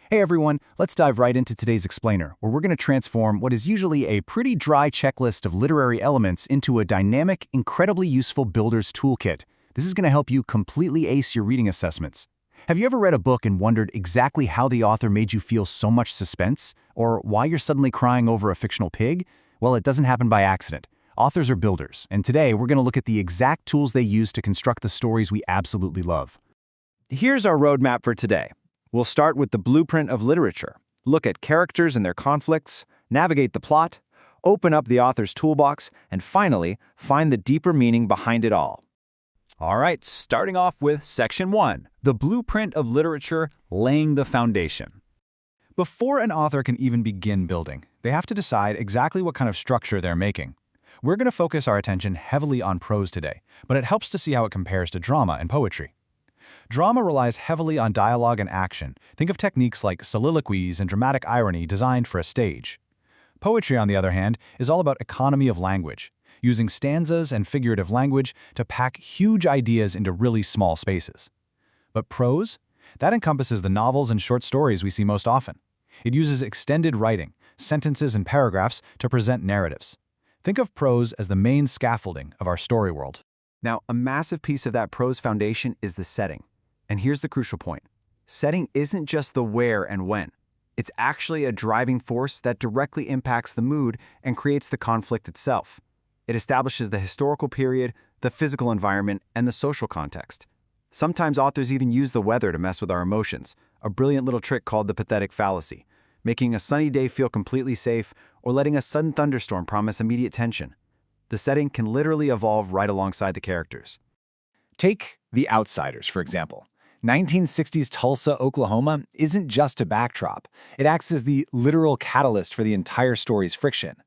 Hey everyone, let's dive right into today's explainer, where we're going to transform what is usually a pretty dry checklist of literary elements into a dynamic, incredibly useful builder's toolkit. This is going to help you completely ace your reading assessments. Have you ever read a book and wondered exactly how the author made you feel so much suspense? Or why you're suddenly crying over a fictional pig? Well, it doesn't happen by accident. Authors are builders, and today we're going to look at the exact tools they use to construct the stories we absolutely love. Here's our roadmap for today. We'll start with the blueprint of literature, look at characters and their conflicts, navigate the plot, open up the author's toolbox, and finally, find the deeper meaning behind it all. All right, starting off with Section 1, the blueprint of literature, laying the foundation. Before an author can even begin building, they have to decide exactly what kind of structure they're making. We're going to focus our attention heavily on prose today, but it helps to see how it compares to drama and poetry. Drama relies heavily on dialogue and action. Think of techniques like soliloquies and dramatic irony designed for a stage. Poetry, on the other hand, is all about economy of language, using stanzas and figurative language to pack huge ideas into really small spaces. But prose? That encompasses the novels and short stories we see most often. It uses extended writing, sentences and paragraphs to present narratives. Think of prose as the main scaffolding of our story world. Now, a massive piece of that prose foundation is the setting. And here's the crucial point. Setting isn't just the where and when. It's actually a driving force that directly impacts the mood and creates the conflict itself. It establishes the historical period, the physical environment, and the social context. Sometimes authors even use the weather to mess with our emotions, a brilliant little trick called the pathetic fallacy, making a sunny day feel completely safe or letting a sudden thunderstorm promise immediate tension. The setting can literally evolve right alongside the characters. Take The Outsiders, for example. 1960s Tulsa, Oklahoma isn't just a backdrop. It acts as the literal catalyst for the entire story's friction.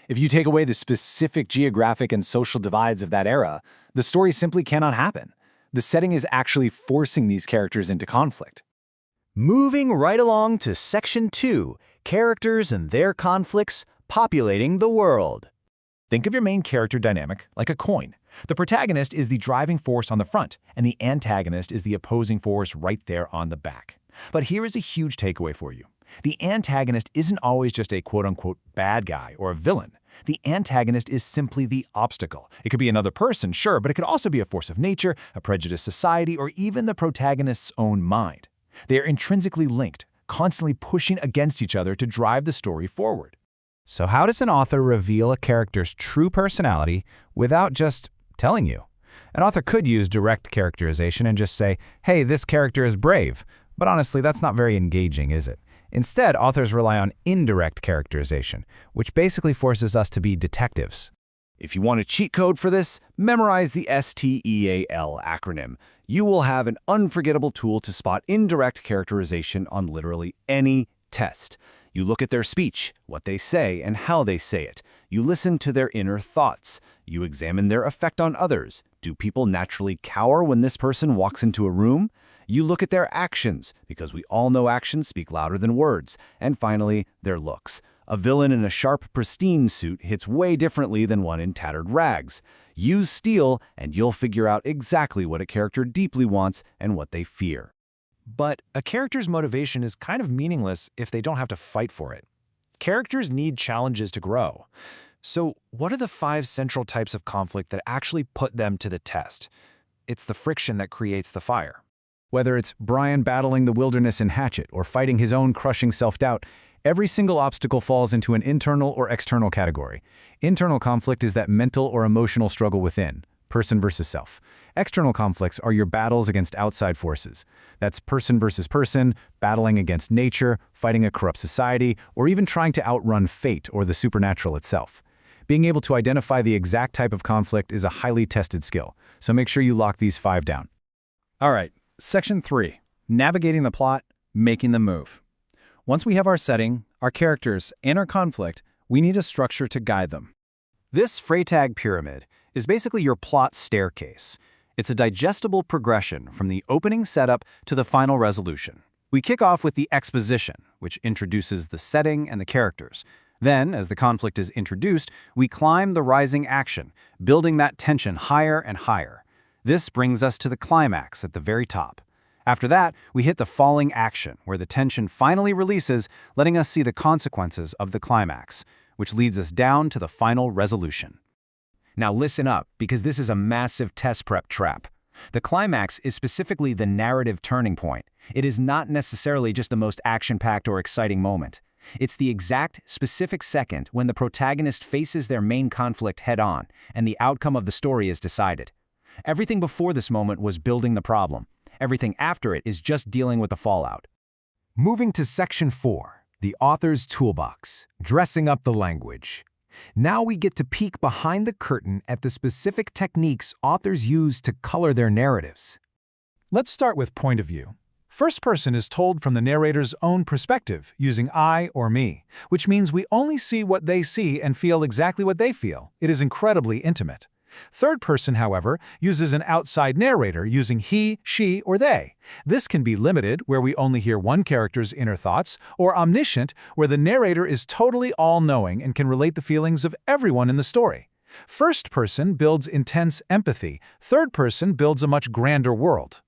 If you take away the specific geographic and social divides of that era, the story simply cannot happen. The setting is actually forcing these characters into conflict. Moving right along to Section 2, characters and their conflicts populating the world. Think of your main character dynamic like a coin. The protagonist is the driving force on the front, and the antagonist is the opposing force right there on the back. But here is a huge takeaway for you. The antagonist isn't always just a quote-unquote bad guy or a villain. The antagonist is simply the obstacle. It could be another person, sure, but it could also be a force of nature, a prejudiced society, or even the protagonist's own mind. They are intrinsically linked, constantly pushing against each other to drive the story forward. So how does an author reveal a character's true personality without just telling you? An author could use direct characterization and just say, hey, this character is brave. But honestly, that's not very engaging, is it? Instead, authors rely on indirect characterization, which basically forces us to be detectives. If you want a cheat code for this, memorize the STEAL acronym. You will have an unforgettable tool to spot indirect characterization on literally any test. You look at their speech, what they say, and how they say it. You listen to their inner thoughts. You examine their effect on others. Do people naturally cower when this person walks into a room? You look at their actions, because we all know actions speak louder than words. And finally, their looks. A villain in a sharp, pristine suit hits way differently than one in tattered rags. Use steel, and you'll figure out exactly what a character deeply wants and what they fear. But a character's motivation is kind of meaningless if they don't have to fight for it. Characters need challenges to grow. So what are the 5 central types of conflict that actually put them to the test? It's the friction that creates the fire. Whether it's Brian battling the wilderness in Hatchet or fighting his own crushing self-doubt, every single obstacle falls into an internal or external category. Internal conflict is that mental or emotional struggle within, person versus self. External conflicts are your battles against outside forces. That's person versus person, battling against nature, fighting a corrupt society, or even trying to outrun fate or the supernatural itself. Being able to identify the exact type of conflict is a highly tested skill, so make sure you lock these 5 down. All right, Section 3, navigating the plot, making the move. Once we have our setting, our characters, and our conflict, we need a structure to guide them. This Freytag pyramid is basically your plot staircase. It's a digestible progression from the opening setup to the final resolution. We kick off with the exposition, which introduces the setting and the characters. Then, as the conflict is introduced, we climb the rising action, building that tension higher and higher. This brings us to the climax at the very top. After that, we hit the falling action, where the tension finally releases, letting us see the consequences of the climax, which leads us down to the final resolution. Now listen up, because this is a massive test prep trap. The climax is specifically the narrative turning point. It is not necessarily just the most action-packed or exciting moment. It's the exact, specific second when the protagonist faces their main conflict head-on, and the outcome of the story is decided. Everything before this moment was building the problem. Everything after it is just dealing with the fallout. Moving to Section 4, the author's toolbox, dressing up the language. Now we get to peek behind the curtain at the specific techniques authors use to color their narratives. Let's start with point of view. First person is told from the narrator's own perspective, using I or me, which means we only see what they see and feel exactly what they feel. It is incredibly intimate. Third person, however, uses an outside narrator using he, she, or they. This can be limited, where we only hear one character's inner thoughts, or omniscient, where the narrator is totally all-knowing and can relate the feelings of everyone in the story. First person builds intense empathy. Third person builds a much grander world.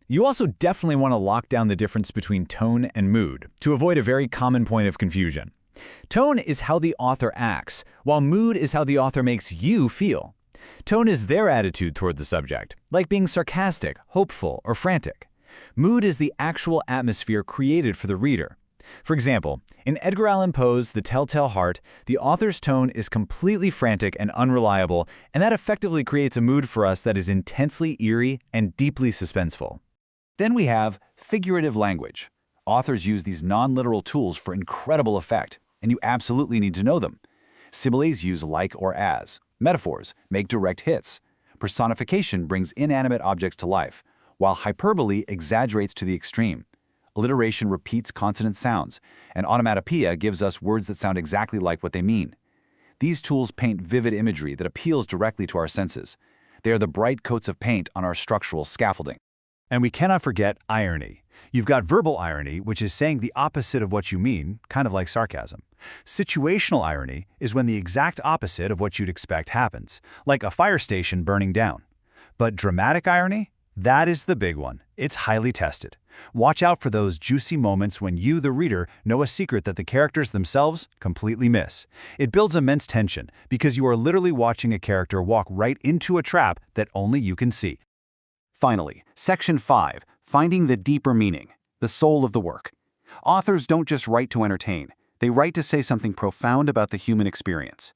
You also definitely want to lock down the difference between tone and mood, to avoid a very common point of confusion. Tone is how the author acts, while mood is how the author makes you feel. Tone is their attitude toward the subject, like being sarcastic, hopeful, or frantic. Mood is the actual atmosphere created for the reader. For example, in Edgar Allan Poe's The Telltale Heart, the author's tone is completely frantic and unreliable, and that effectively creates a mood for us that is intensely eerie and deeply suspenseful. Then we have figurative language. Authors use these non-literal tools for incredible effect, and you absolutely need to know them. Similes use like or as. Metaphors make direct hits. Personification brings inanimate objects to life, while hyperbole exaggerates to the extreme. Alliteration repeats consonant sounds, and onomatopoeia gives us words that sound exactly like what they mean. These tools paint vivid imagery that appeals directly to our senses. They are the bright coats of paint on our structural scaffolding. And we cannot forget irony. You've got verbal irony, which is saying the opposite of what you mean, kind of like sarcasm. Situational irony is when the exact opposite of what you'd expect happens, like a fire station burning down. But dramatic irony? That is the big one. It's highly tested. Watch out for those juicy moments when you, the reader, know a secret that the characters themselves completely miss. It builds immense tension because you are literally watching a character walk right into a trap that only you can see. Finally, Section 5, finding the deeper meaning, the soul of the work. Authors don't just write to entertain. They write to say something profound about the human experience.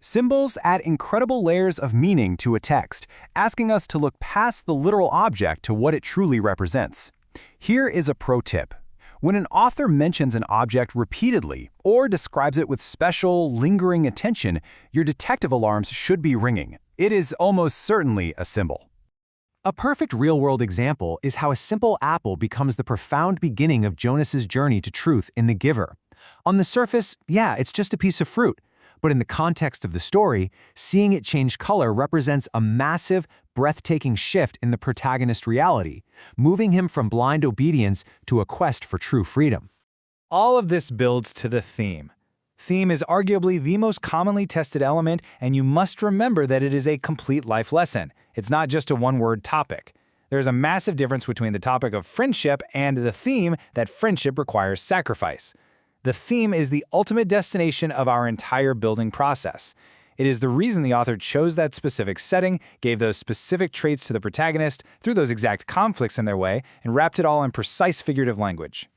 Symbols add incredible layers of meaning to a text, asking us to look past the literal object to what it truly represents. Here is a pro tip. When an author mentions an object repeatedly or describes it with special, lingering attention, your detective alarms should be ringing. It is almost certainly a symbol. A perfect real-world example is how a simple apple becomes the profound beginning of Jonas's journey to truth in The Giver. On the surface, yeah, it's just a piece of fruit. But in the context of the story, seeing it change color represents a massive, breathtaking shift in the protagonist's reality, moving him from blind obedience to a quest for true freedom. All of this builds to the theme. Theme is arguably the most commonly tested element, and you must remember that it is a complete life lesson. It's not just a one-word topic. There's a massive difference between the topic of friendship and the theme that friendship requires sacrifice. The theme is the ultimate destination of our entire building process. It is the reason the author chose that specific setting, gave those specific traits to the protagonist, threw those exact conflicts in their way, and wrapped it all in precise figurative language.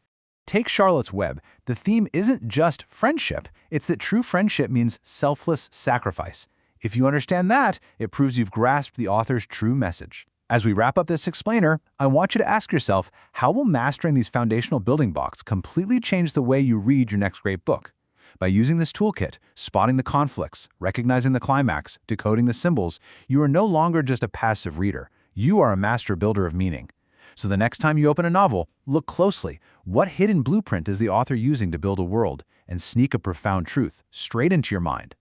Take Charlotte's Web. The theme isn't just friendship. It's that true friendship means selfless sacrifice. If you understand that, it proves you've grasped the author's true message. As we wrap up this explainer, I want you to ask yourself, how will mastering these foundational building blocks completely change the way you read your next great book? By using this toolkit, spotting the conflicts, recognizing the climax, decoding the symbols, you are no longer just a passive reader. You are a master builder of meaning. So the next time you open a novel, look closely. What hidden blueprint is the author using to build a world and sneak a profound truth straight into your mind?